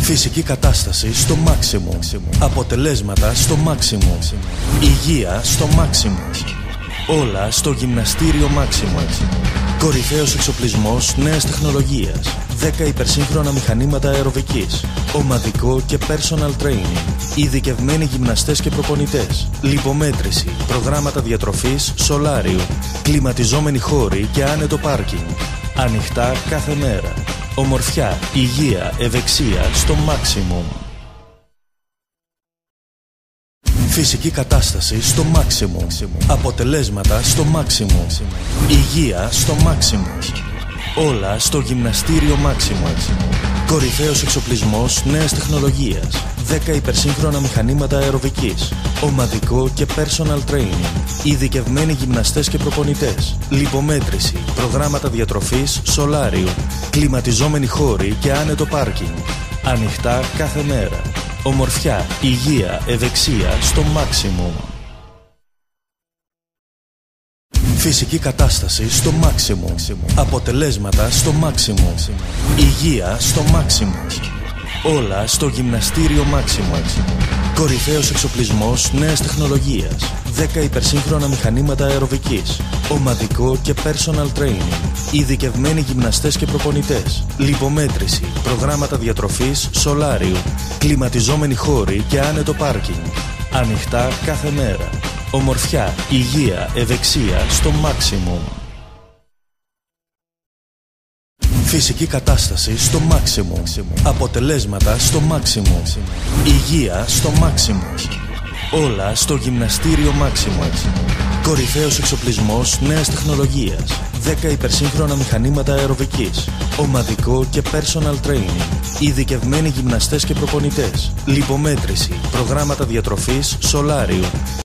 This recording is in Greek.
Φυσική κατάσταση στο maximum. Αποτελέσματα στο maximum. Υγεία στο maximum. Όλα στο γυμναστήριο maximum. Κορυφαίος εξοπλισμός νέας τεχνολογίας. 10 υπερσύγχρονα μηχανήματα αεροβικής. Ομαδικό και personal training. Ειδικευμένοι γυμναστές και προπονητές. Λιπομέτρηση. Προγράμματα διατροφής, σολάριο. Κλιματιζόμενοι χώροι και άνετο πάρκινγκ. Ανοιχτά κάθε μέρα. Ομορφιά, υγεία, ευεξία στο maximum. Φυσική κατάσταση στο maximum. Αποτελέσματα στο maximum. Υγεία στο maximum. Όλα στο γυμναστήριο maximum. Κορυφαίος εξοπλισμός νέας τεχνολογίας. 10 υπερσύγχρονα μηχανήματα αεροβικής. Ομαδικό και personal training. Ειδικευμένοι γυμναστές και προπονητές. Λιπομέτρηση. Προγράμματα διατροφής, σολάριο. Κλιματιζόμενοι χώροι και άνετο πάρκινγκ. Ανοιχτά κάθε μέρα. Ομορφιά, υγεία, ευεξία στο maximum. Φυσική κατάσταση στο maximum. Αποτελέσματα στο maximum. Υγεία στο maximum. Όλα στο γυμναστήριο maximum. Κορυφαίος εξοπλισμός νέας τεχνολογίας. 10 υπερσύγχρονα μηχανήματα αεροβικής. Ομαδικό και personal training. Ειδικευμένοι γυμναστές και προπονητές. Λιπομέτρηση. Προγράμματα διατροφής, σολάριο. Κλιματιζόμενοι χώροι και άνετο πάρκινγκ. Ανοιχτά κάθε μέρα. Ομορφιά, υγεία, ευεξία στο maximum. Φυσική κατάσταση στο maximum. Αποτελέσματα στο maximum. Υγεία στο maximum. Όλα στο γυμναστήριο maximum. Κορυφαίος εξοπλισμός νέας τεχνολογίας. 10 υπερσύγχρονα μηχανήματα αεροβικής. Ομαδικό και personal training. Ειδικευμένοι γυμναστές και προπονητές. Λιπομέτρηση. Προγράμματα διατροφής, σολάριο.